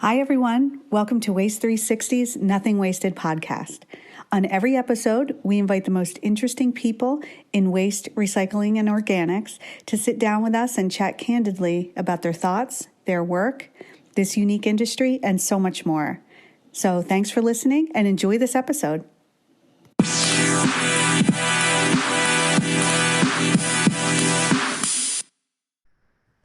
Hi, everyone. Welcome to Waste 360's Nothing Wasted podcast. On every episode, we invite the most interesting people in waste, recycling, and organics to sit down with us and chat candidly about their thoughts, their work, this unique industry, and so much more. So thanks for listening and enjoy this episode.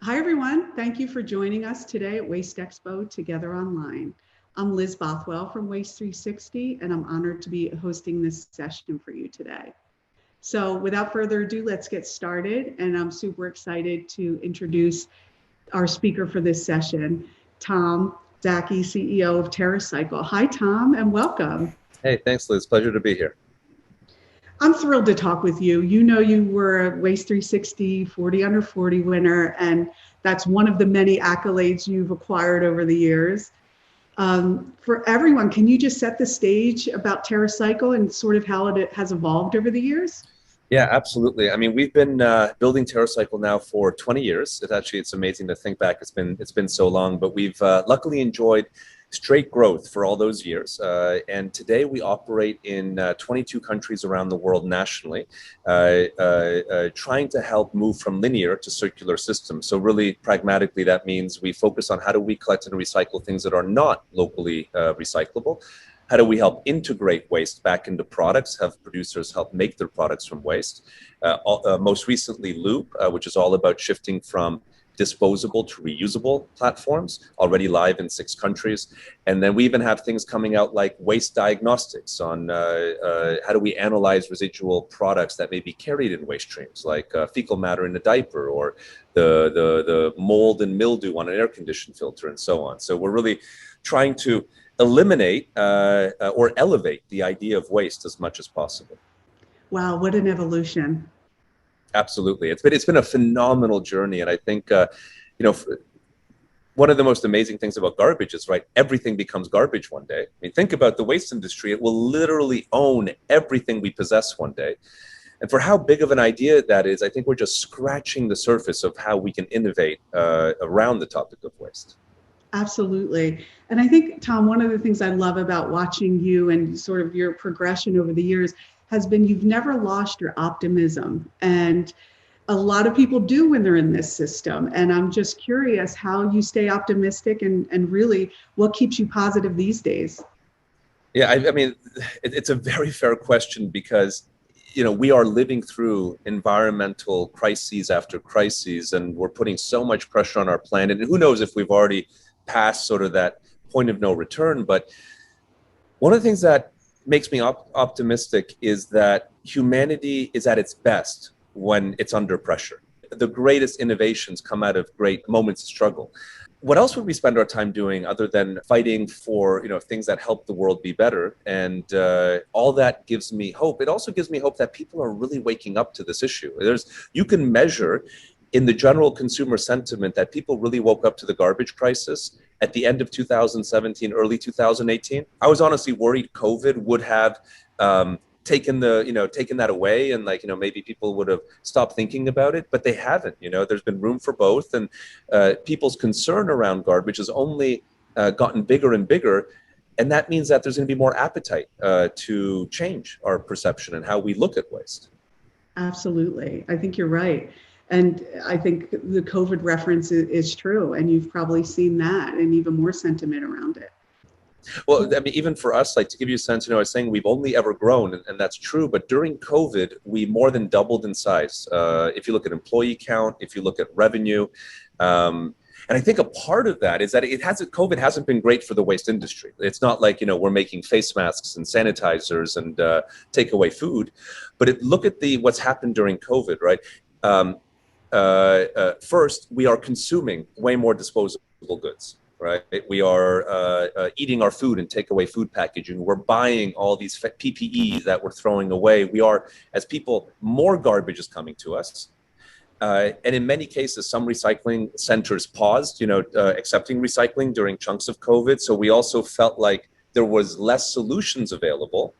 Hi, everyone. Thank you for joining us today at Waste Expo Together Online. I'm Liz Bothwell from Waste 360, and I'm honored to be hosting this session for you today. So without further ado, let's get started. And I'm super excited to introduce our speaker for this session, Tom Szaky, CEO of Terracycle. Hi, Tom, and welcome. Hey, thanks, Liz. Pleasure to be here. I'm thrilled to talk with you. You know, you were a Waste 360 40 under 40 winner, and that's one of the many accolades you've acquired over the years. For everyone, can you just set the stage about Terracycle and sort of how it has evolved over the years? Yeah, absolutely. I mean, we've been building Terracycle now for 20 years. It's amazing to think back. It's been so long, but we've luckily enjoyed straight growth for all those years. And today we operate in 22 countries around the world nationally, trying to help move from linear to circular systems. So really pragmatically, that means we focus on how do we collect and recycle things that are not locally recyclable. How do we help integrate waste back into products, have producers help make their products from waste? Most recently, Loop, which is all about shifting from disposable to reusable platforms, already live in 6 countries. And then we even have things coming out like waste diagnostics on how do we analyze residual products that may be carried in waste streams, like fecal matter in a diaper or the mold and mildew on an air conditioning filter and so on. So we're really trying to eliminate or elevate the idea of waste as much as possible. Wow, what an evolution. Absolutely. It's been a phenomenal journey. And I think, one of the most amazing things about garbage is, right, everything becomes garbage one day. I mean, think about the waste industry. It will literally own everything we possess one day. And for how big of an idea that is, I think we're just scratching the surface of how we can innovate around the topic of waste. Absolutely. And I think, Tom, one of the things I love about watching you and sort of your progression over the years has been you've never lost your optimism. And a lot of people do when they're in this system. And I'm just curious how you stay optimistic and really what keeps you positive these days. Yeah, I mean, it's a very fair question because, we are living through environmental crises after crises, and we're putting so much pressure on our planet. And who knows if we've already passed sort of that point of no return. But one of the things that makes me optimistic is that humanity is at its best when it's under pressure. The greatest innovations come out of great moments of struggle. What else would we spend our time doing other than fighting for things that help the world be better? And all that gives me hope. It also gives me hope that people are really waking up to this issue. You can measure in the general consumer sentiment that people really woke up to the garbage crisis at the end of 2017, early 2018. I was honestly worried COVID would have taken that away, and maybe people would have stopped thinking about it, but they haven't. There's been room for both, and people's concern around garbage has only gotten bigger and bigger. And that means that there's going to be more appetite to change our perception and how we look at waste. Absolutely. I think you're right. And I think the COVID reference is true. And you've probably seen that and even more sentiment around it. Well, I mean, even for us, to give you a sense, I was saying we've only ever grown, and that's true. But during COVID, we more than doubled in size. If you look at employee count, if you look at revenue, and I think a part of that is that COVID hasn't been great for the waste industry. It's not like, we're making face masks and sanitizers and takeaway food. But look at what's happened during COVID, right? First, we are consuming way more disposable goods, right? We are eating our food in takeaway food packaging. We're buying all these PPEs that we're throwing away. We are, as people, more garbage is coming to us. And in many cases, some recycling centers paused, accepting recycling during chunks of COVID. So we also felt like there was less solutions available.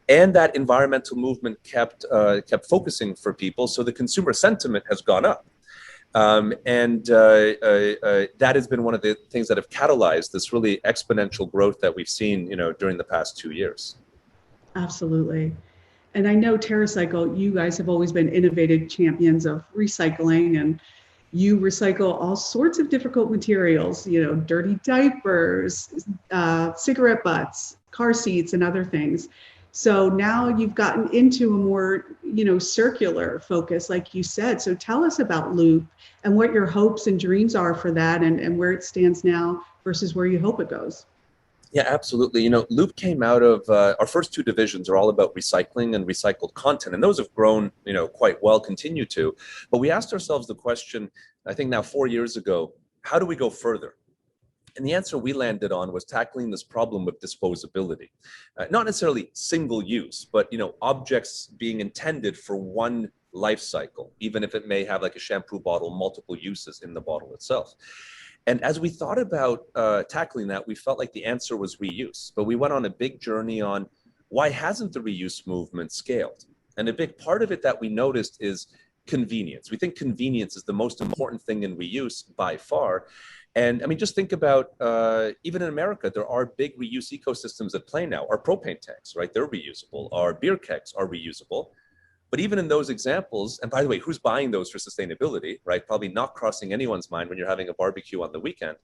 And that environmental movement kept focusing for people. So the consumer sentiment has gone up. That has been one of the things that have catalyzed this really exponential growth that we've seen, during the past 2 years. Absolutely. And I know Terracycle, you guys have always been innovative champions of recycling, and you recycle all sorts of difficult materials, dirty diapers, cigarette butts, car seats, and other things. So now you've gotten into a more, circular focus, like you said. So tell us about Loop and what your hopes and dreams are for that, and where it stands now versus where you hope it goes. Yeah, absolutely. Loop came out of our first two divisions are all about recycling and recycled content, and those have grown, quite well, continue to. But we asked ourselves the question, I think now 4 years ago, how do we go further? And the answer we landed on was tackling this problem of disposability, not necessarily single use, but objects being intended for one life cycle, even if it may have like a shampoo bottle, multiple uses in the bottle itself. And as we thought about tackling that, we felt like the answer was reuse. But we went on a big journey on why hasn't the reuse movement scaled? And a big part of it that we noticed is convenience. We think convenience is the most important thing in reuse by far. And I mean, just think about, even in America, there are big reuse ecosystems at play now. Our propane tanks, right? They're reusable. Our beer kegs are reusable. But even in those examples, and by the way, who's buying those for sustainability, right? Probably not crossing anyone's mind when you're having a barbecue on the weekend.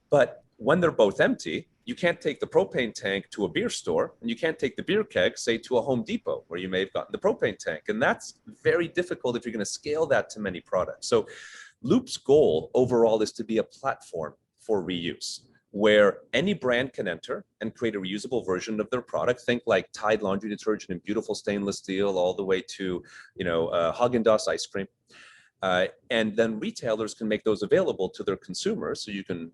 But when they're both empty, you can't take the propane tank to a beer store, and you can't take the beer keg, say, to a Home Depot, where you may have gotten the propane tank. And that's very difficult if you're going to scale that to many products. So Loop's goal overall is to be a platform for reuse, where any brand can enter and create a reusable version of their product. Think like Tide laundry detergent in beautiful stainless steel, all the way to, Haagen-Dazs ice cream. And then retailers can make those available to their consumers. So you can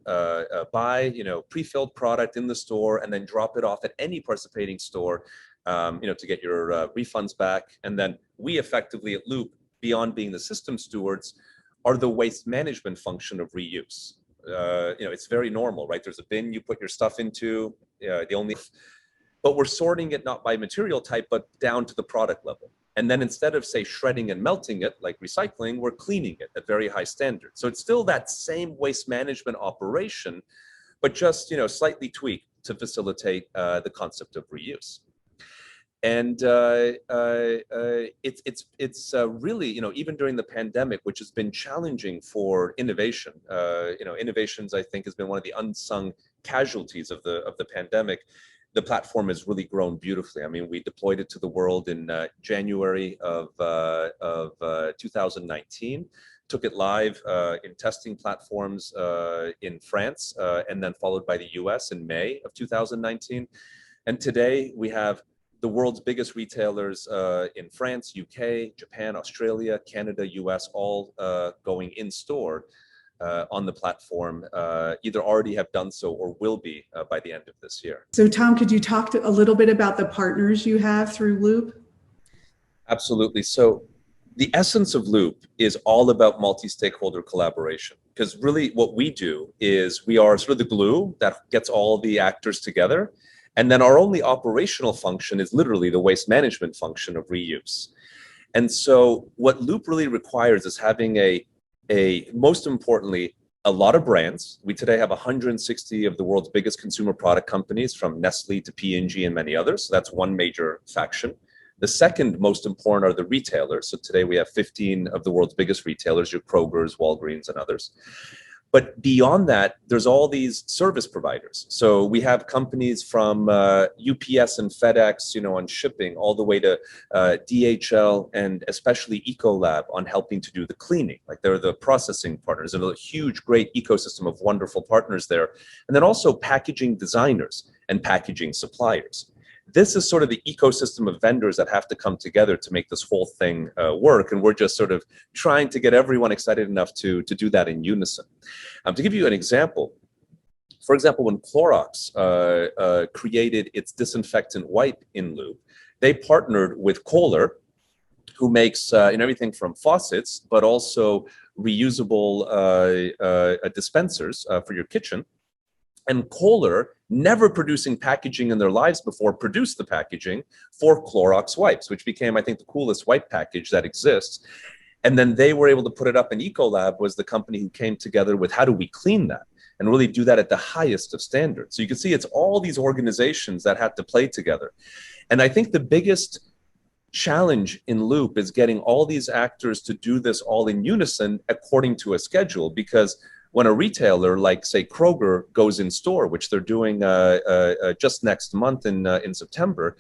buy, pre-filled product in the store and then drop it off at any participating store, to get your refunds back. And then we effectively at Loop, beyond being the system stewards, are the waste management function of reuse. It's very normal, right? There's a bin you put your stuff into, but we're sorting it not by material type, but down to the product level. And then instead of, say, shredding and melting it like recycling, we're cleaning it at very high standards. So it's still that same waste management operation, but just, slightly tweaked to facilitate the concept of reuse. And it's really, even during the pandemic, which has been challenging for innovation. Innovations, I think, has been one of the unsung casualties of the pandemic. The platform has really grown beautifully. I mean, we deployed it to the world in January of 2019. Took it live in testing platforms in France, and then followed by the US in May of 2019. And today we have the world's biggest retailers in France, UK, Japan, Australia, Canada, US, all going in store on the platform, either already have done so or will be by the end of this year. So Tom, could you talk a little bit about the partners you have through Loop? Absolutely. So the essence of Loop is all about multi-stakeholder collaboration, because really what we do is we are sort of the glue that gets all the actors together. And then our only operational function is literally the waste management function of reuse. And so what Loop really requires is having most importantly, a lot of brands. We today have 160 of the world's biggest consumer product companies, from Nestle to P&G and many others. So that's one major faction. The second most important are the retailers. So today we have 15 of the world's biggest retailers, your Kroger's, Walgreens, and others. But beyond that, there's all these service providers. So we have companies from UPS and FedEx, on shipping, all the way to DHL and especially Ecolab on helping to do the cleaning. Like they're the processing partners. There's a huge, great ecosystem of wonderful partners there. And then also packaging designers and packaging suppliers. This is sort of the ecosystem of vendors that have to come together to make this whole thing work. And we're just sort of trying to get everyone excited enough to do that in unison. To give you an example, for example, when Clorox created its disinfectant wipe in Loop, they partnered with Kohler, who makes everything from faucets, but also reusable dispensers for your kitchen. And Kohler, never producing packaging in their lives before, produced the packaging for Clorox wipes, which became, I think, the coolest wipe package that exists. And then they were able to put it up, and Ecolab was the company who came together with how do we clean that and really do that at the highest of standards. So you can see it's all these organizations that had to play together. And I think the biggest challenge in Loop is getting all these actors to do this all in unison according to a schedule, because when a retailer like, say, Kroger goes in store, which they're doing just next month in September,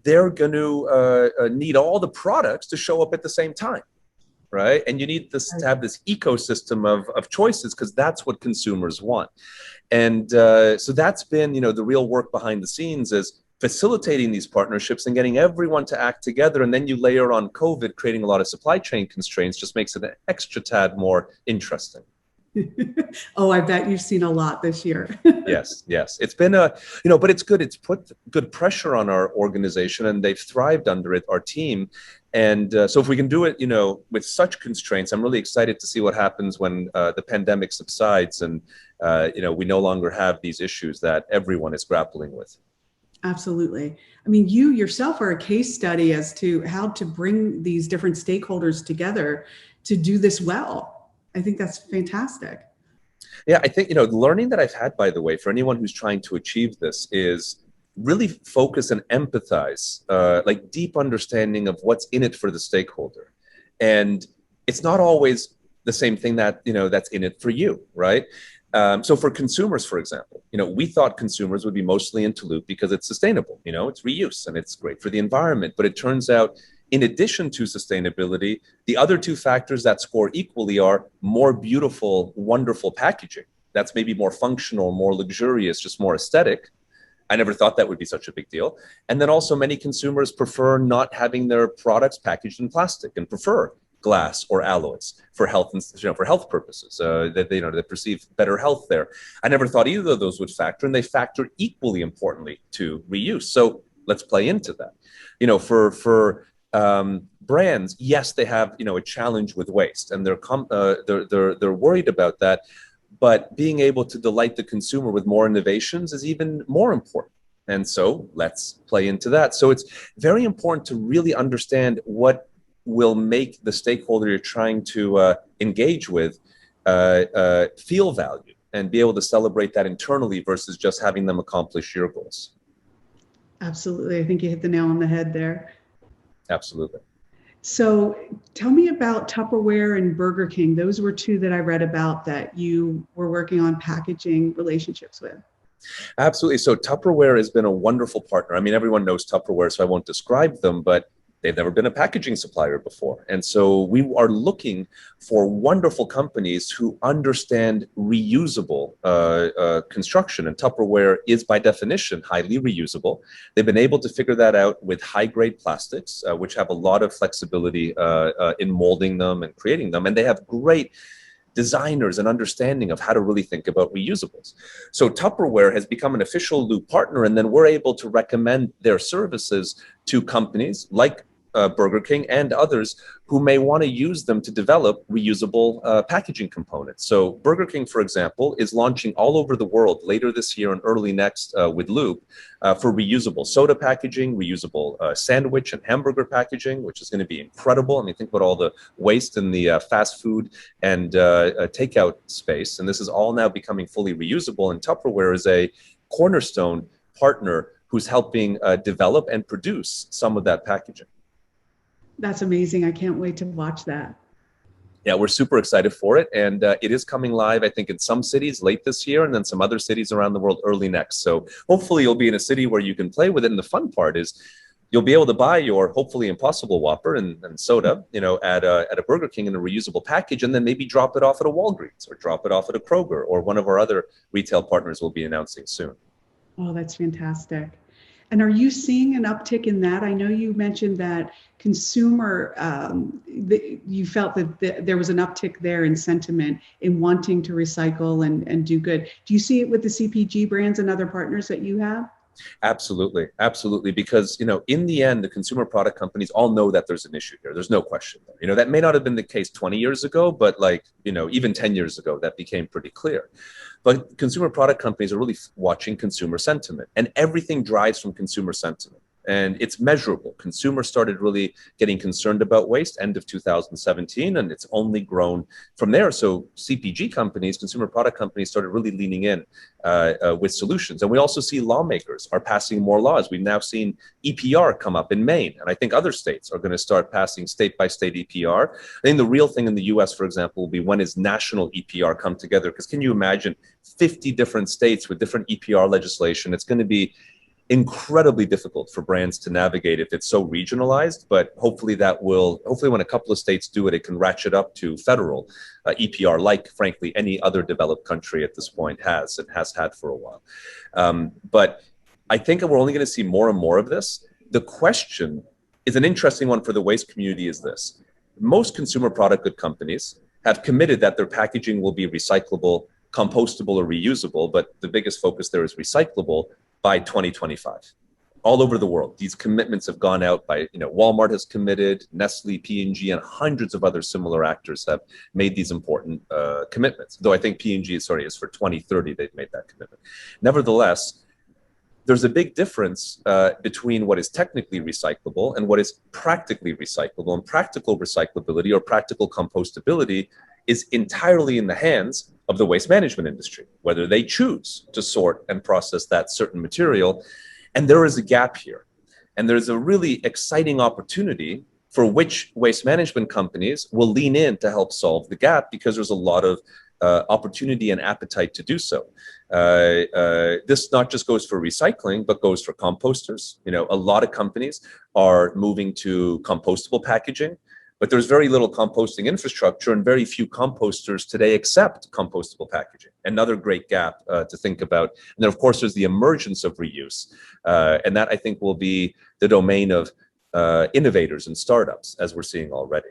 they're going to need all the products to show up at the same time, right? And you need this to have this ecosystem of choices, because that's what consumers want. And so that's been, the real work behind the scenes, is facilitating these partnerships and getting everyone to act together. And then you layer on COVID, creating a lot of supply chain constraints, just makes it an extra tad more interesting. Oh, I bet you've seen a lot this year. Yes. It's been but it's good. It's put good pressure on our organization, and they've thrived under it, our team. And so if we can do it, with such constraints, I'm really excited to see what happens when the pandemic subsides and, we no longer have these issues that everyone is grappling with. Absolutely. I mean, you yourself are a case study as to how to bring these different stakeholders together to do this well. I think that's fantastic. Yeah, I think, the learning that I've had, by the way, for anyone who's trying to achieve this, is really focus and empathize, like deep understanding of what's in it for the stakeholder. And it's not always the same thing that, that's in it for you, right? So for consumers, for example, we thought consumers would be mostly into Loop because it's sustainable, it's reuse and it's great for the environment. But it turns out, in addition to sustainability, the other two factors that score equally are more beautiful, wonderful packaging. That's maybe more functional, more luxurious, just more aesthetic. I never thought that would be such a big deal. And then also many consumers prefer not having their products packaged in plastic and prefer glass or alloys for health and for health purposes. That they perceive better health there. I never thought either of those would factor, and they factor equally importantly to reuse. So let's play into that. For brands, yes, they have a challenge with waste, and they're worried about that. But being able to delight the consumer with more innovations is even more important. And so let's play into that. So it's very important to really understand what will make the stakeholder you're trying to engage with feel valued, and be able to celebrate that internally versus just having them accomplish your goals. Absolutely. I think you hit the nail on the head there. Absolutely. So tell me about Tupperware and Burger King. Those were two that I read about that you were working on packaging relationships with. Absolutely. So Tupperware has been a wonderful partner. I mean, everyone knows Tupperware, so I won't describe them, but they've never been a packaging supplier before. And so we are looking for wonderful companies who understand reusable construction. And Tupperware is, by definition, highly reusable. They've been able to figure that out with high-grade plastics, which have a lot of flexibility in molding them and creating them. And they have great designers and understanding of how to really think about reusables. So Tupperware has become an official Loop partner, and then we're able to recommend their services to companies like Burger King and others who may want to use them to develop reusable packaging components. So Burger King, for example, is launching all over the world later this year and early next with Loop for reusable soda packaging, reusable sandwich and hamburger packaging, which is going to be incredible. I mean, think about all the waste in the fast food and takeout space. And this is all now becoming fully reusable. And Tupperware is a cornerstone partner who's helping develop and produce some of that packaging. That's amazing. I can't wait to watch that. Yeah, we're super excited for it. And it is coming live, I think, in some cities late this year, and then some other cities around the world early next. So hopefully you'll be in a city where you can play with it. And the fun part is you'll be able to buy your hopefully Impossible Whopper and soda, at a Burger King in a reusable package, and then maybe drop it off at a Walgreens or drop it off at a Kroger, or one of our other retail partners will be announcing soon. Oh, that's fantastic. And are you seeing an uptick in that? I know you mentioned that consumer, you felt that there was an uptick there in sentiment in wanting to recycle and do good. Do you see it with the CPG brands and other partners that you have? Absolutely. Absolutely. Because, in the end, the consumer product companies all know that there's an issue here. There's no question there. That may not have been the case 20 years ago, but even 10 years ago, that became pretty clear. But consumer product companies are really watching consumer sentiment, and everything drives from consumer sentiment. And it's measurable. Consumers started really getting concerned about waste end of 2017, and it's only grown from there. So CPG companies, consumer product companies, started really leaning in with solutions. And we also see lawmakers are passing more laws. We've now seen EPR come up in Maine, and I think other states are going to start passing state-by-state EPR. I think the real thing in the US, for example, will be when is national EPR come together? Because can you imagine 50 different states with different EPR legislation? It's going to be incredibly difficult for brands to navigate if it's so regionalized, but hopefully when a couple of states do it, it can ratchet up to federal EPR, like frankly any other developed country at this point has and has had for a while. But I think we're only going to see more and more of this. The question is an interesting one for the waste community is this. Most consumer product good companies have committed that their packaging will be recyclable, compostable, or reusable, but the biggest focus there is recyclable by 2025. All over the world, these commitments have gone out by, Walmart has committed, Nestle, P&G, and hundreds of other similar actors have made these important commitments. Though I think P&G, is for 2030, they've made that commitment. Nevertheless, there's a big difference between what is technically recyclable and what is practically recyclable. And practical recyclability or practical compostability is entirely in the hands of the waste management industry, whether they choose to sort and process that certain material. And there is a gap here. And there's a really exciting opportunity for which waste management companies will lean in to help solve the gap, because there's a lot of opportunity and appetite to do so. This not just goes for recycling, but goes for composters. A lot of companies are moving to compostable packaging, but there's very little composting infrastructure and very few composters today accept compostable packaging. Another great gap to think about. And then, of course, there's the emergence of reuse. And that, I think, will be the domain of innovators and startups, as we're seeing already.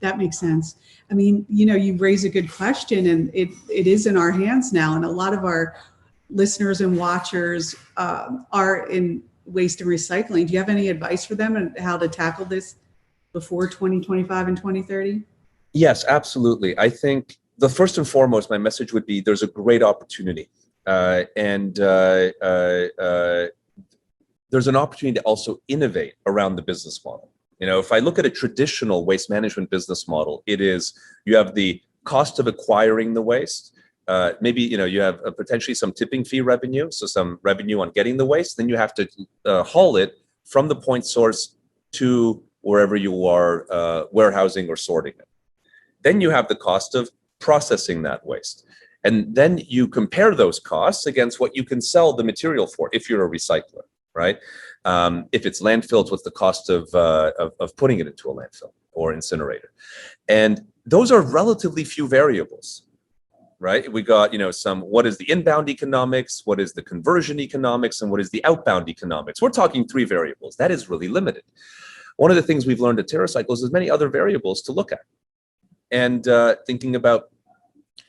That makes sense. I mean, you raise a good question, and it is in our hands now. And a lot of our listeners and watchers are in waste and recycling. Do you have any advice for them on how to tackle this before 2025 and 2030? Yes, absolutely. I think the first and foremost, my message would be there's a great opportunity. And there's an opportunity to also innovate around the business model. If I look at a traditional waste management business model, it is you have the cost of acquiring the waste. Maybe you have potentially some tipping fee revenue, so some revenue on getting the waste. Then you have to haul it from the point source to wherever you are warehousing or sorting it. Then you have the cost of processing that waste. And then you compare those costs against what you can sell the material for if you're a recycler, right? If it's landfill, it's what's the cost of putting it into a landfill or incinerator. And those are relatively few variables, right? We got, what is the inbound economics, what is the conversion economics, and what is the outbound economics? We're talking 3 variables. That is really limited. One of the things we've learned at Terracycle is there's many other variables to look at. And thinking about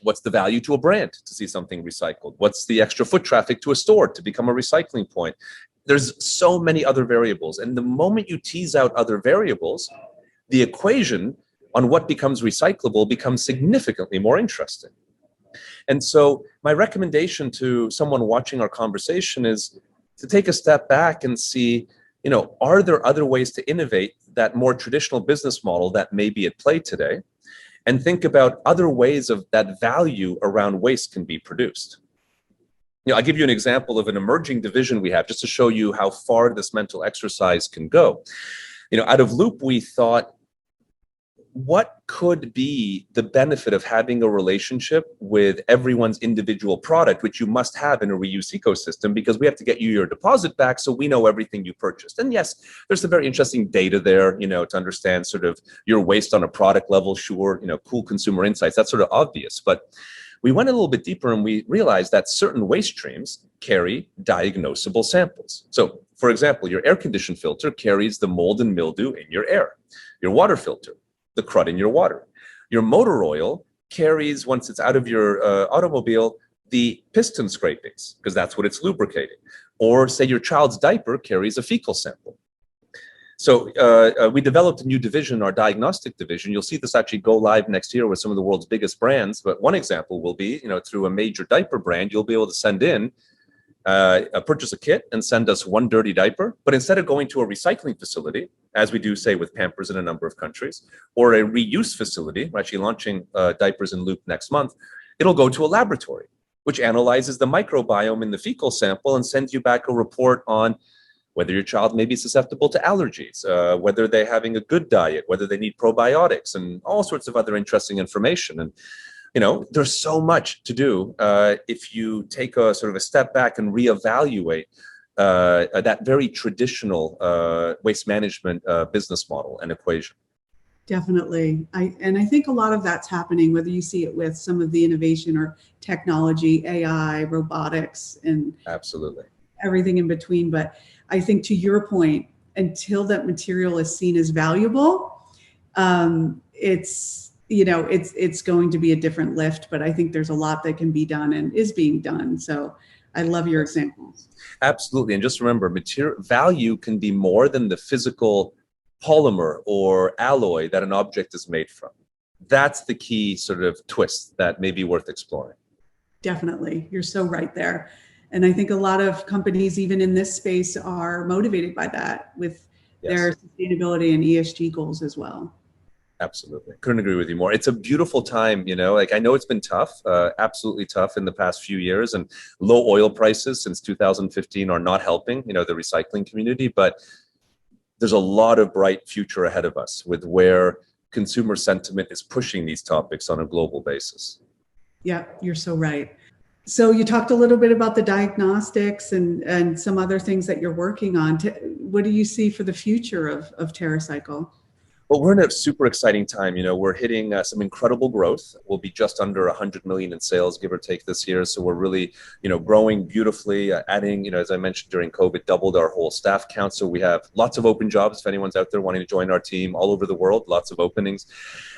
what's the value to a brand to see something recycled? What's the extra foot traffic to a store to become a recycling point? There's so many other variables. And the moment you tease out other variables, the equation on what becomes recyclable becomes significantly more interesting. And so my recommendation to someone watching our conversation is to take a step back and see, are there other ways to innovate that more traditional business model that may be at play today? And think about other ways of that value around waste can be produced. I'll give you an example of an emerging division we have just to show you how far this mental exercise can go. Out of Loop, we thought, what could be the benefit of having a relationship with everyone's individual product, which you must have in a reuse ecosystem, because we have to get you your deposit back so we know everything you purchased. And yes, there's some very interesting data there, to understand sort of your waste on a product level, sure, cool consumer insights, that's sort of obvious. But we went a little bit deeper and we realized that certain waste streams carry diagnosable samples. So, for example, your air condition filter carries the mold and mildew in your air. Your water filter, the crud in your water. Your motor oil carries, once it's out of your automobile, the piston scrapings, because that's what it's lubricating. Or say your child's diaper carries a fecal sample. So we developed a new division, our diagnostic division. You'll see this actually go live next year with some of the world's biggest brands. But one example will be, through a major diaper brand, you'll be able to send in purchase a kit and send us one dirty diaper, but instead of going to a recycling facility, as we do say with Pampers in a number of countries, or a reuse facility, we're actually launching diapers in Loop next month, it'll go to a laboratory, which analyzes the microbiome in the fecal sample and sends you back a report on whether your child may be susceptible to allergies, whether they're having a good diet, whether they need probiotics, and all sorts of other interesting information. And there's so much to do if you take a sort of a step back and reevaluate that very traditional waste management business model and equation. Definitely. I think a lot of that's happening, whether you see it with some of the innovation or technology, AI, robotics, and absolutely everything in between. But I think to your point, until that material is seen as valuable, it's going to be a different lift. But I think there's a lot that can be done and is being done. So I love your examples. Absolutely. And just remember, material value can be more than the physical polymer or alloy that an object is made from. That's the key sort of twist that may be worth exploring. Definitely. You're so right there. And I think a lot of companies, even in this space, are motivated by that with their sustainability and ESG goals as well. Absolutely. Couldn't agree with you more. It's a beautiful time, I know it's been tough, absolutely tough in the past few years, and low oil prices since 2015 are not helping, the recycling community, but there's a lot of bright future ahead of us with where consumer sentiment is pushing these topics on a global basis. Yeah, you're so right. So you talked a little bit about the diagnostics and some other things that you're working on. What do you see for the future of Terracycle? Well, we're in a super exciting time. We're hitting some incredible growth. We'll be just under 100 million in sales, give or take, this year. So we're really, growing beautifully, adding, as I mentioned, during COVID, doubled our whole staff count. So we have lots of open jobs. If anyone's out there wanting to join our team all over the world, lots of openings.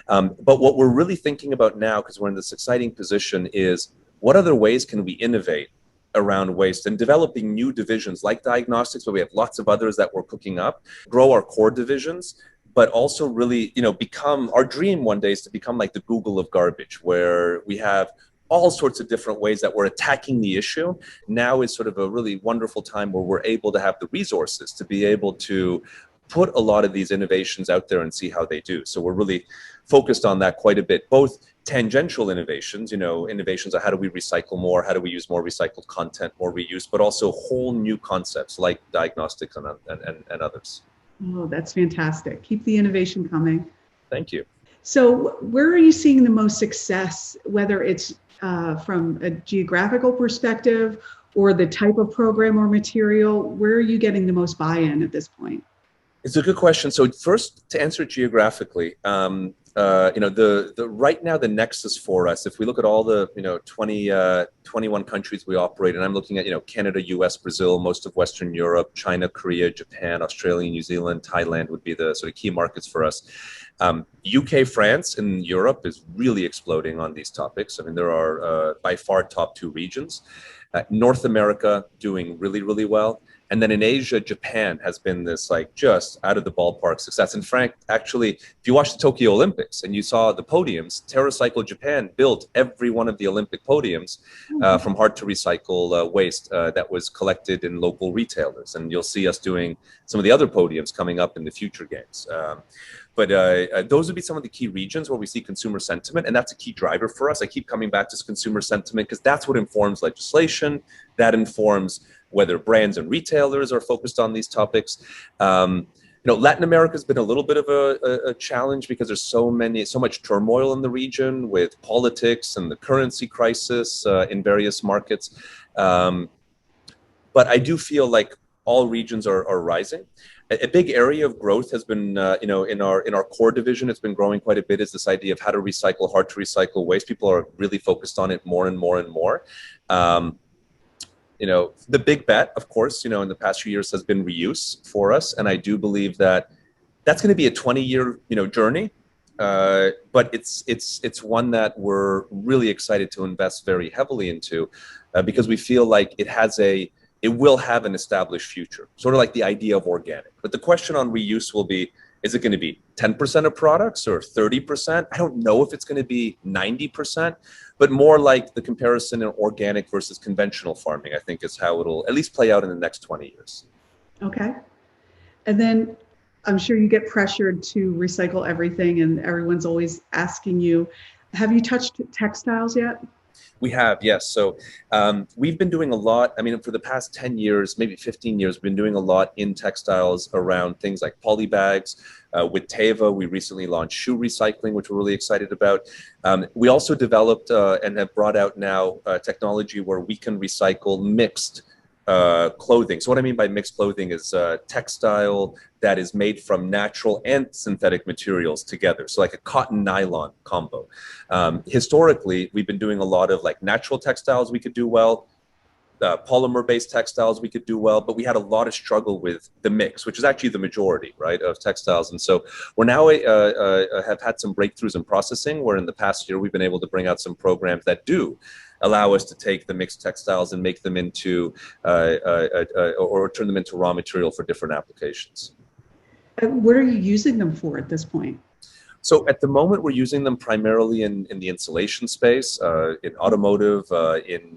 But what we're really thinking about now, because we're in this exciting position, is what other ways can we innovate around waste, and developing new divisions like diagnostics, but we have lots of others that we're cooking up, grow our core divisions, but also really, become, our dream one day is to become like the Google of garbage, where we have all sorts of different ways that we're attacking the issue. Now is sort of a really wonderful time where we're able to have the resources to be able to put a lot of these innovations out there and see how they do. So we're really focused on that quite a bit, both tangential innovations, innovations of how do we recycle more, how do we use more recycled content, more reuse, but also whole new concepts like diagnostics and others. Oh, that's fantastic. Keep the innovation coming. Thank you. So where are you seeing the most success, whether it's from a geographical perspective or the type of program or material? Where are you getting the most buy-in at this point? It's a good question. So first, to answer it geographically, right now the nexus for us, if we look at all the 21 countries we operate in, I'm looking at Canada, US, Brazil, most of Western Europe, China, Korea, Japan, Australia, New Zealand, Thailand would be the sort of key markets for us. UK, France, and Europe is really exploding on these topics. I mean, there are by far top two regions. North America doing really, really well. And then in Asia, Japan has been this just out of the ballpark success. In fact, actually, if you watch the Tokyo Olympics and you saw the podiums, Terracycle Japan built every one of the Olympic podiums from hard to recycle waste that was collected in local retailers. And you'll see us doing some of the other podiums coming up in the future games. But those would be some of the key regions where we see consumer sentiment, and that's a key driver for us. I keep coming back to consumer sentiment because that's what informs legislation, that informs whether brands and retailers are focused on these topics. Latin America has been a little bit of a challenge because there's so much turmoil in the region with politics and the currency crisis in various markets. But I do feel like all regions are rising. A big area of growth has been, in our core division, it's been growing quite a bit, is this idea of how to recycle hard to recycle waste. People are really focused on it more and more and more. The big bet, of course, in the past few years has been reuse for us. And I do believe that that's going to be a 20-year, journey. But it's one that we're really excited to invest very heavily into because we feel like it will have an established future, sort of like the idea of organic. But the question on reuse will be, Is it going to be 10% of products or 30%? I don't know if it's going to be 90%, but more like the comparison in organic versus conventional farming, I think is how it'll at least play out in the next 20 years. Okay. And then I'm sure you get pressured to recycle everything and everyone's always asking you, have you touched textiles yet? We have, yes. So we've been doing a lot. I mean, for the past 10 years, maybe 15 years, we've been doing a lot in textiles around things like poly bags. With Teva, we recently launched shoe recycling, which we're really excited about. We also developed and have brought out now technology where we can recycle mixed clothing. So what I mean by mixed clothing is textile that is made from natural and synthetic materials together. So like a cotton nylon combo. Historically, we've been doing a lot of like natural textiles we could do well, polymer-based textiles we could do well, but we had a lot of struggle with the mix, which is actually the majority, right, of textiles. And so we're now have had some breakthroughs in processing, where in the past year we've been able to bring out some programs that do allow us to take the mixed textiles and make them into, or turn them into raw material for different applications. What are you using them for at this point? So at the moment, we're using them primarily in the insulation space, in automotive, in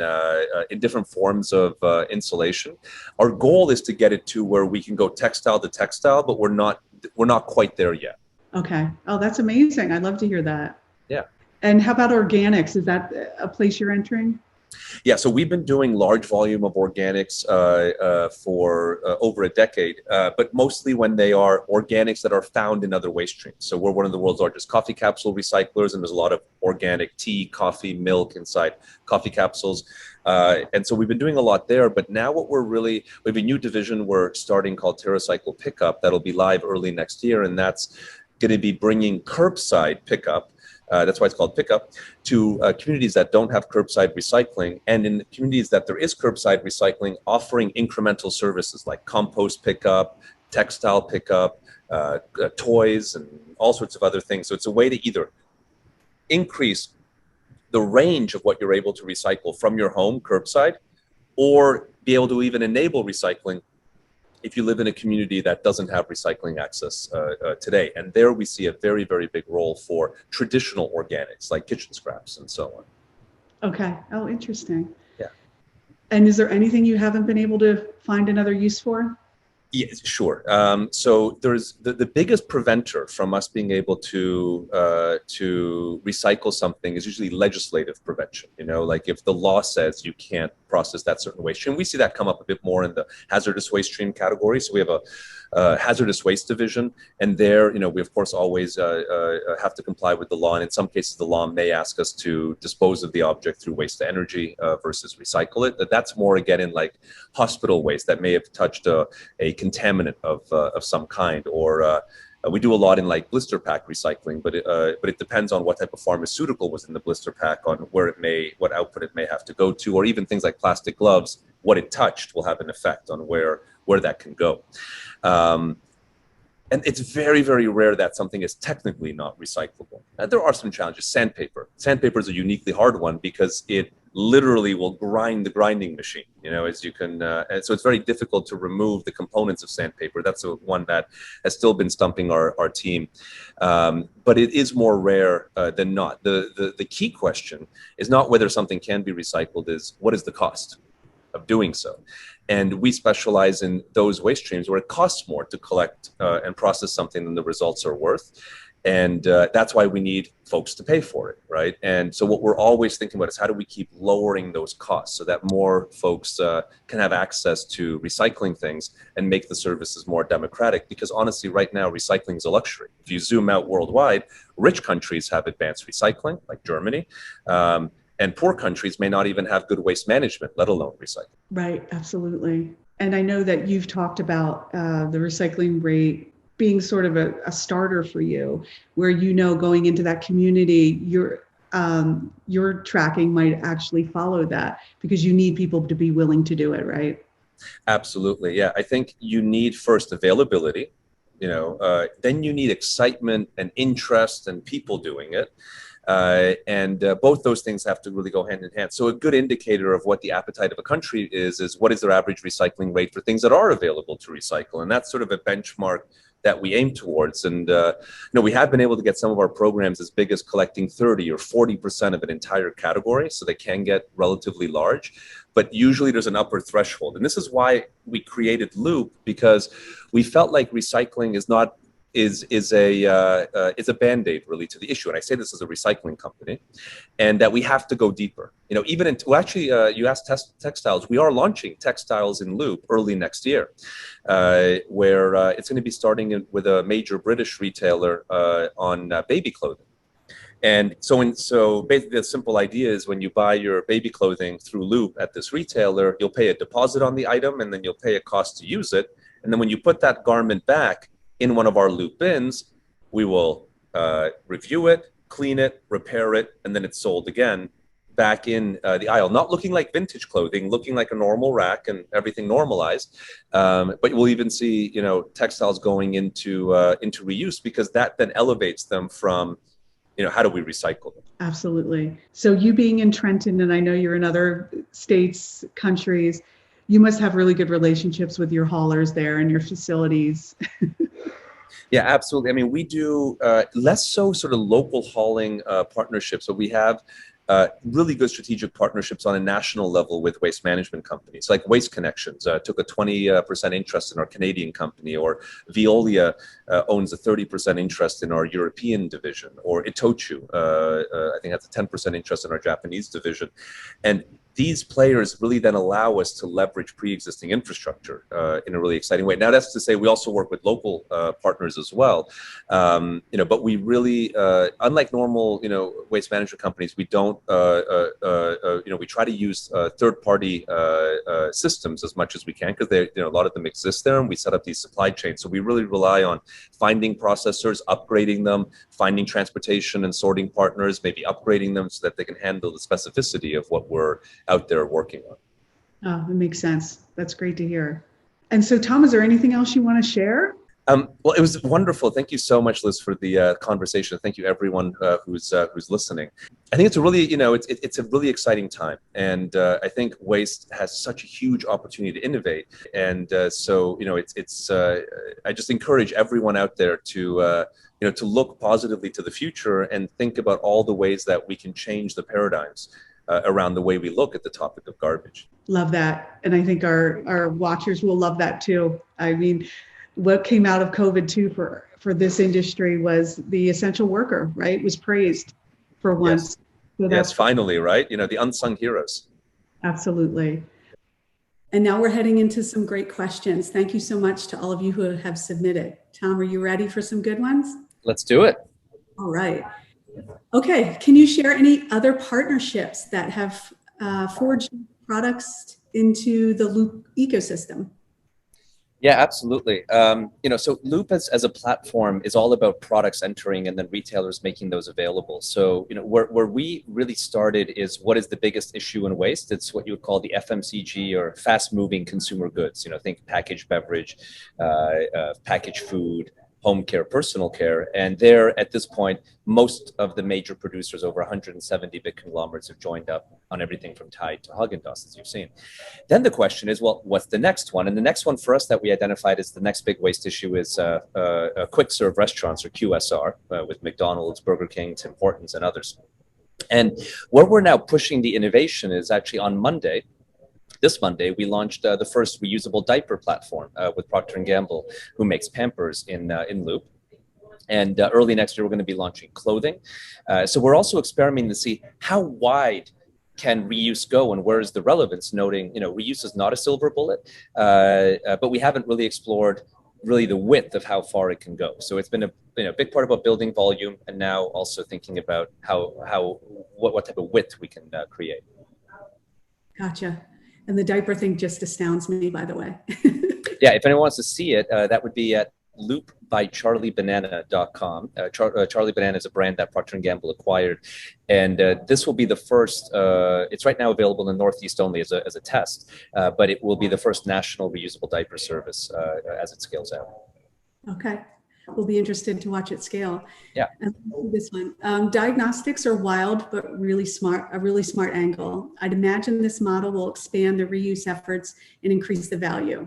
different forms of insulation. Our goal is to get it to where we can go textile to textile, but we're not quite there yet. Okay. Oh, that's amazing. I'd love to hear that. Yeah. And how about organics? Is that a place you're entering? Yeah, so we've been doing large volume of organics for over a decade, but mostly when they are organics that are found in other waste streams. So we're one of the world's largest coffee capsule recyclers, and there's a lot of organic tea, coffee, milk inside coffee capsules. And so we've been doing a lot there, but now we have a new division we're starting called Terracycle Pickup that'll be live early next year, and that's going to be bringing curbside pickup. That's why it's called Pickup, to communities that don't have curbside recycling, and in communities that there is curbside recycling, offering incremental services like compost pickup, textile pickup, toys, and all sorts of other things. So it's a way to either increase the range of what you're able to recycle from your home curbside, or be able to even enable recycling if you live in a community that doesn't have recycling access today. And there we see a very, very big role for traditional organics like kitchen scraps and so on. Okay. Oh, interesting. Yeah. And is there anything you haven't been able to find another use for? Yeah, sure. So there's the biggest preventer from us being able to recycle something is usually legislative prevention. You know, like if the law says you can't process that certain waste stream, we see that come up a bit more in the hazardous waste stream category. So we have a hazardous waste division, and there, you know, we of course always have to comply with the law, and in some cases the law may ask us to dispose of the object through waste to energy versus recycle it. That's more again in like hospital waste that may have touched a contaminant of some kind, or we do a lot in like blister pack recycling, but it depends on what type of pharmaceutical was in the blister pack, on what output it may have to go to, or even things like plastic gloves. What it touched will have an effect on where that can go. And it's very, very rare that something is technically not recyclable. There are some challenges. Sandpaper. Sandpaper is a uniquely hard one because it literally will grind the grinding machine, you know, as you can, and so it's very difficult to remove the components of sandpaper. That's one that has still been stumping our team. But it is more rare than not. The key question is not whether something can be recycled, is what is the cost of doing so? And we specialize in those waste streams where it costs more to collect and process something than the results are worth. And that's why we need folks to pay for it, right? And so what we're always thinking about is how do we keep lowering those costs so that more folks can have access to recycling things and make the services more democratic? Because honestly, right now, recycling is a luxury. If you zoom out worldwide, rich countries have advanced recycling, like Germany, and poor countries may not even have good waste management, let alone recycling. Right, absolutely. And I know that you've talked about the recycling rate being sort of a starter for you, where, you know, going into that community, your tracking might actually follow that because you need people to be willing to do it, right? Absolutely. Yeah, I think you need first availability, you know, then you need excitement and interest and people doing it. And both those things have to really go hand in hand. So a good indicator of what the appetite of a country is what is their average recycling rate for things that are available to recycle. And that's sort of a benchmark that we aim towards. And we have been able to get some of our programs as big as collecting 30 or 40% of an entire category, so they can get relatively large. But usually there's an upper threshold. And this is why we created Loop, because we felt like recycling is not is a band-aid really to the issue. And I say this as a recycling company, and that we have to go deeper. Even in, well, actually, you asked textiles. We are launching textiles in Loop early next year, where it's going to be starting with a major British retailer on baby clothing. And so basically the simple idea is when you buy your baby clothing through Loop at this retailer, you'll pay a deposit on the item, and then you'll pay a cost to use it. And then when you put that garment back in one of our Loop bins, we will review it, clean it, repair it, and then it's sold again back in the aisle, not looking like vintage clothing, looking like a normal rack and everything normalized. But we'll even see, textiles going into reuse, because that then elevates them from, how do we recycle them? Absolutely. So you being in Trenton, and I know you're in other states, countries, you must have really good relationships with your haulers there and your facilities. Yeah, absolutely. I mean, we do less so sort of local hauling partnerships, but we have really good strategic partnerships on a national level with waste management companies, like Waste Connections took a 20% interest in our Canadian company, or Veolia owns a 30% interest in our European division, or Itochu, I think has a 10% interest in our Japanese division. And these players really then allow us to leverage pre-existing infrastructure in a really exciting way. Now, that's to say we also work with local partners as well, but we really, unlike normal, waste management companies, we don't, we try to use third-party systems as much as we can, because they, a lot of them exist there, and we set up these supply chains. So we really rely on finding processors, upgrading them, finding transportation and sorting partners, maybe upgrading them so that they can handle the specificity of what we're out there working on. Oh, it makes sense. That's great to hear. And so, Tom, is there anything else you want to share? Well, it was wonderful. Thank you so much, Liz, for the conversation. Thank you, everyone who's listening. I think it's a really, it's a really exciting time, and I think waste has such a huge opportunity to innovate. And so, I just encourage everyone out there to to look positively to the future and think about all the ways that we can change the paradigms around the way we look at the topic of garbage. Love that. And I think our watchers will love that too. I mean, what came out of COVID too for this industry was the essential worker, right? Was praised for once. Yes, yes, finally, right? The unsung heroes. Absolutely. And now we're heading into some great questions. Thank you so much to all of you who have submitted. Tom, are you ready for some good ones? Let's do it. All right. Okay, can you share any other partnerships that have forged products into the Loop ecosystem? Yeah, absolutely. So Loop as a platform is all about products entering and then retailers making those available. So, where we really started is what is the biggest issue in waste? It's what you would call the FMCG, or fast moving consumer goods. Think packaged beverage, packaged food, home care, personal care. And there, at this point, most of the major producers, over 170 big conglomerates, have joined up on everything from Tide to Häagen-Dazs, as you've seen. Then the question is, well, what's the next one? And the next one for us that we identified as the next big waste issue is quick serve restaurants, or QSR, with McDonald's, Burger King, Tim Hortons, and others. And where we're now pushing the innovation is actually on Monday. This Monday, we launched the first reusable diaper platform with Procter & Gamble, who makes Pampers in Loop. And early next year, we're going to be launching clothing. So we're also experimenting to see how wide can reuse go and where is the relevance, noting, reuse is not a silver bullet, but we haven't really explored really the width of how far it can go. So it's been a big part about building volume, and now also thinking about what type of width we can create. Gotcha. And the diaper thing just astounds me, by the way. Yeah, if anyone wants to see it, that would be at loopbycharliebanana.com. Charlie Banana is a brand that Procter & Gamble acquired. And this will be the first, it's right now available in the Northeast only as a test, but it will be the first national reusable diaper service as it scales out. Okay. We'll be interested to watch it scale. Yeah. And this one, diagnostics are wild, but a really smart angle. I'd imagine this model will expand the reuse efforts and increase the value.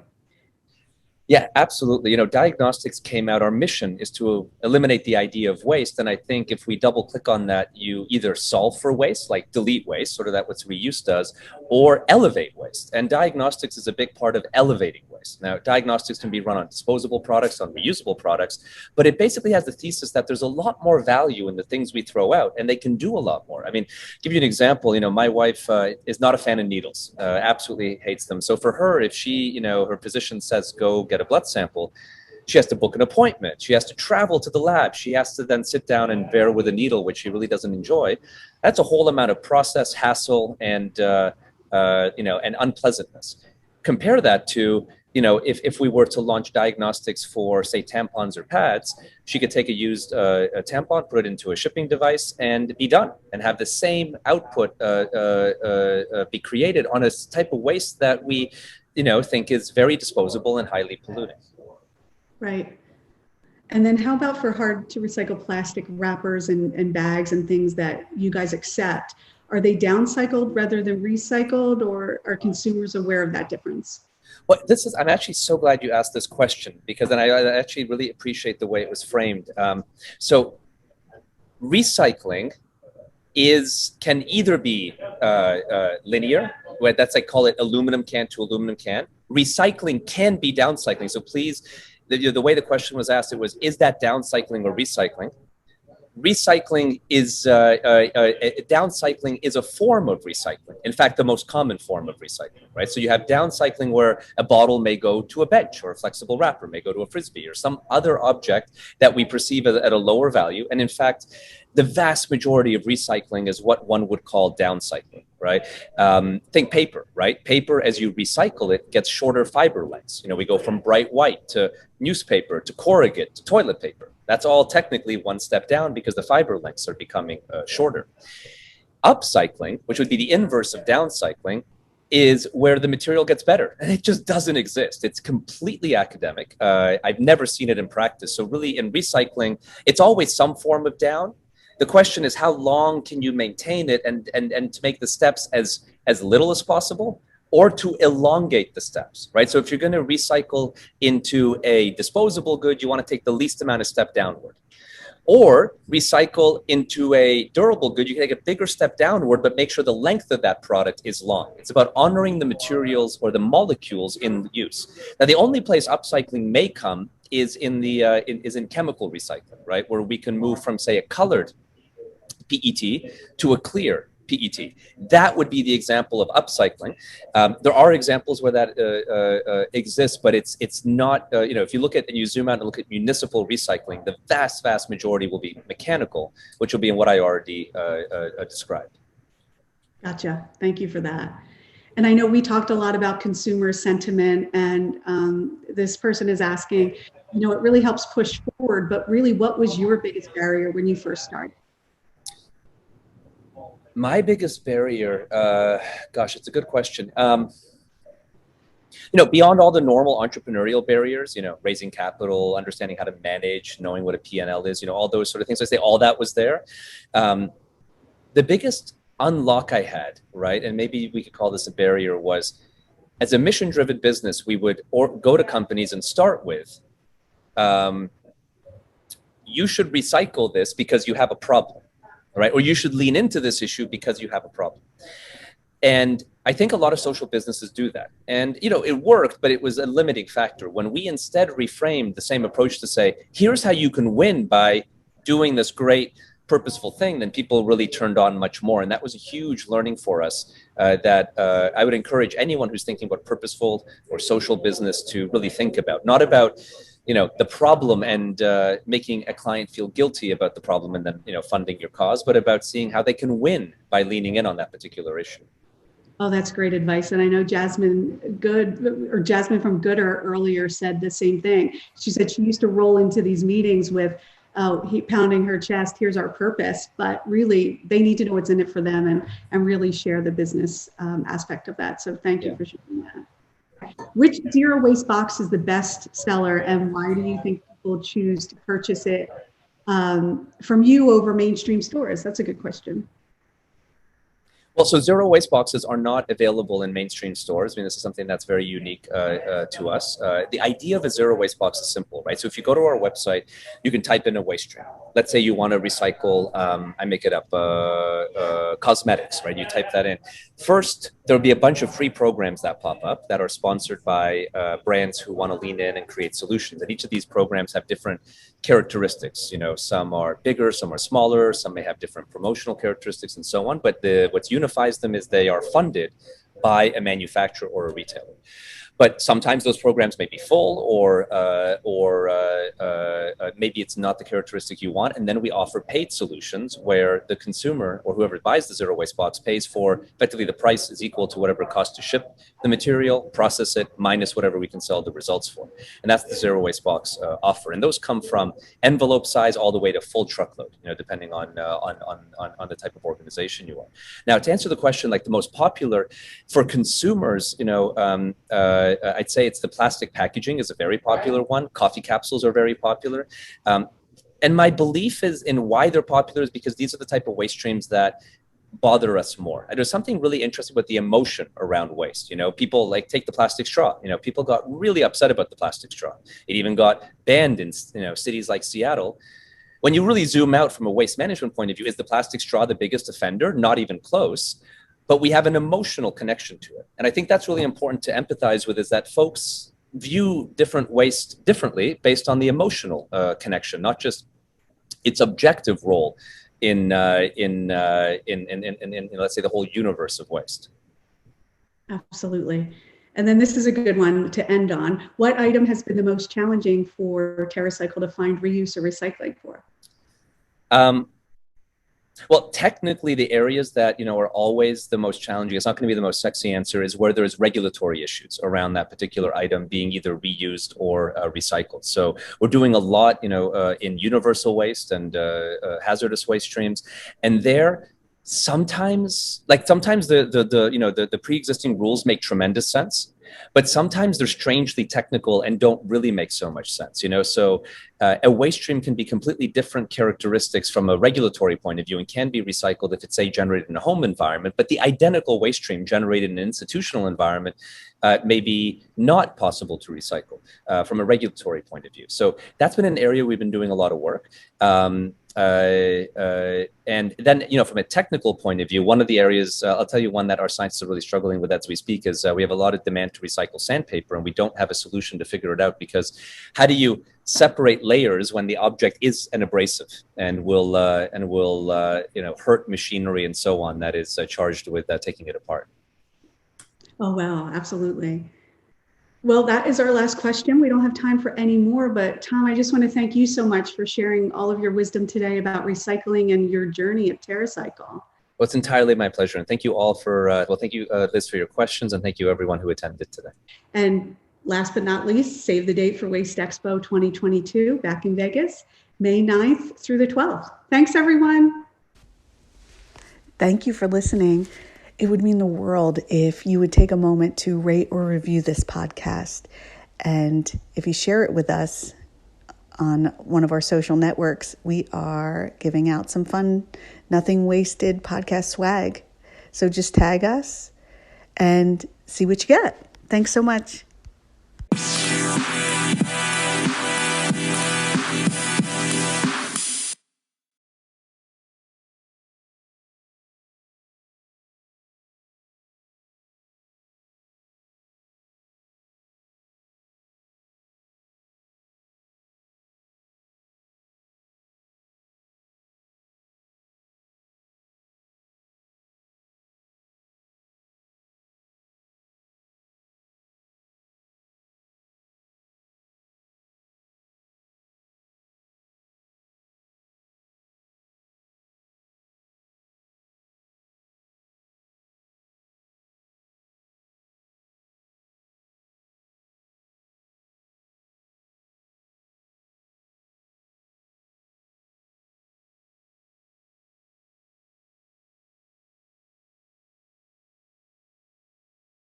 Yeah, absolutely. Diagnostics came out. Our mission is to eliminate the idea of waste. And I think if we double click on that, you either solve for waste, like delete waste, sort of that what reuse does, or elevate waste. And diagnostics is a big part of elevating waste. Now, diagnostics can be run on disposable products, on reusable products, but it basically has the thesis that there's a lot more value in the things we throw out, and they can do a lot more. I mean, give you an example. My wife is not a fan of needles, absolutely hates them. So for her, if she, her physician says, go get a blood sample, she has to book an appointment. She has to travel to the lab. She has to then sit down and bear with a needle, which she really doesn't enjoy. That's a whole amount of process, hassle, and and unpleasantness. Compare that to if we were to launch diagnostics for, say, tampons or pads, she could take a used a tampon, put it into a shipping device, and be done, and have the same output be created on a type of waste that we think is very disposable and highly polluting. Right. And then how about for hard to recycle plastic wrappers and bags and things that you guys accept? Are they downcycled rather than recycled, or are consumers aware of that difference? Well, I'm actually so glad you asked this question, because then I actually really appreciate the way it was framed. So recycling can either be linear, where that's, I call it aluminum can to aluminum can. Recycling can be downcycling. So please, the way the question was asked, it was, is that downcycling or recycling? Recycling is downcycling is a form of recycling. In fact, the most common form of recycling, right? So you have downcycling where a bottle may go to a bench, or a flexible wrapper may go to a frisbee, or some other object that we perceive at a lower value. And in fact, the vast majority of recycling is what one would call downcycling, right? Think paper, right? Paper, as you recycle it, gets shorter fiber lengths. We go from bright white to newspaper to corrugate to toilet paper. That's all technically one step down, because the fiber lengths are becoming shorter. Upcycling, which would be the inverse of downcycling, is where the material gets better, and it just doesn't exist. It's completely academic. I've never seen it in practice. So really, in recycling, it's always some form of down. The question is, how long can you maintain it, and to make the steps as little as possible, or to elongate the steps, right? So if you're going to recycle into a disposable good, you want to take the least amount of step downward. Or recycle into a durable good, you can take a bigger step downward, but make sure the length of that product is long. It's about honoring the materials or the molecules in use. Now, the only place upcycling may come is in chemical recycling, right? Where we can move from, say, a colored PET to a clear PET. That would be the example of upcycling. There are examples where that exists, but it's not, if you look at and you zoom out and look at municipal recycling, the vast majority will be mechanical, which will be in what I already described. Gotcha. Thank you for that. And I know we talked a lot about consumer sentiment, and this person is asking, it really helps push forward, but really, what was your biggest barrier when you first started? My biggest barrier, gosh, it's a good question. Beyond all the normal entrepreneurial barriers, raising capital, understanding how to manage, knowing what a P&L is, all those sort of things. I say all that was there. The biggest unlock I had, right, and maybe we could call this a barrier, was as a mission-driven business, we would go to companies and start with, you should recycle this because you have a problem. Right? Or you should lean into this issue because you have a problem. And I think a lot of social businesses do that. And, it worked, but it was a limiting factor. When we instead reframed the same approach to say, here's how you can win by doing this great purposeful thing, then people really turned on much more. And that was a huge learning for us that I would encourage anyone who's thinking about purposeful or social business to really think about. Not about the problem and making a client feel guilty about the problem and then, funding your cause, but about seeing how they can win by leaning in on that particular issue. Oh, that's great advice. And I know Jasmine from Gooder earlier said the same thing. She said she used to roll into these meetings with pounding her chest, here's our purpose, but really they need to know what's in it for them and really share the business aspect of that. So thank you for sharing that. Which zero waste box is the best seller, and why do you think people choose to purchase it from you over mainstream stores? That's a good question. Well, so zero waste boxes are not available in mainstream stores. I mean, this is something that's very unique to us. The idea of a zero waste box is simple, right? So if you go to our website, you can type in a waste stream. Let's say you want to recycle, I make it up, cosmetics, right? You type that in. First, there'll be a bunch of free programs that pop up that are sponsored by brands who want to lean in and create solutions. And each of these programs have different characteristics. You know, some are bigger, some are smaller, some may have different promotional characteristics and so on. But what unifies them is they are funded by a manufacturer or a retailer. But sometimes those programs may be full, or maybe it's not the characteristic you want. And then we offer paid solutions where the consumer or whoever buys the zero waste box pays for effectively the price is equal to whatever it costs to ship the material, process it, minus whatever we can sell the results for. And that's the zero waste box offer. And those come from envelope size all the way to full truckload, you know, depending on the type of organization you are. Now, to answer the question, like the most popular for consumers, you know, I'd say it's the plastic packaging is a very popular one. Coffee capsules are very popular. And my belief is in why they're popular is because these are the type of waste streams that bother us more. And there's something really interesting with the emotion around waste. You know, people like take the plastic straw. You know, people got really upset about the plastic straw. It even got banned in, you know, cities like Seattle. When you really zoom out from a waste management point of view, is the plastic straw the biggest offender? Not even close. But we have an emotional connection to it. And I think that's really important to empathize with, is that folks view different waste differently based on the emotional connection, not just its objective role in let's say the whole universe of waste. Absolutely. And then this is a good one to end on. What item has been the most challenging for Terracycle to find reuse or recycling for? Well, technically, the areas that, you know, are always the most challenging, it's not going to be the most sexy answer, is where there's regulatory issues around that particular item being either reused or recycled. So we're doing a lot, you know, in universal waste and hazardous waste streams. And there, sometimes the pre-existing rules make tremendous sense. But sometimes they're strangely technical and don't really make so much sense, you know. So a waste stream can be completely different characteristics from a regulatory point of view and can be recycled if it's, say, generated in a home environment. But the identical waste stream generated in an institutional environment may be not possible to recycle from a regulatory point of view. So that's been an area we've been doing a lot of work. And then, you know, from a technical point of view, one of the areas, I'll tell you one that our scientists are really struggling with as we speak is we have a lot of demand to recycle sandpaper, and we don't have a solution to figure it out, because how do you separate layers when the object is an abrasive and will you know, hurt machinery and so on that is charged with taking it apart? Oh, wow. Absolutely. Well, that is our last question. We don't have time for any more, but Tom, I just want to thank you so much for sharing all of your wisdom today about recycling and your journey at Terracycle. Well, it's entirely my pleasure. And thank you all for, thank you, Liz, for your questions. And thank you, everyone who attended today. And last but not least, save the date for Waste Expo 2022 back in Vegas, May 9th through the 12th. Thanks, everyone. Thank you for listening. It would mean the world if you would take a moment to rate or review this podcast. And if you share it with us on one of our social networks, we are giving out some fun, nothing wasted podcast swag. So just tag us and see what you get. Thanks so much.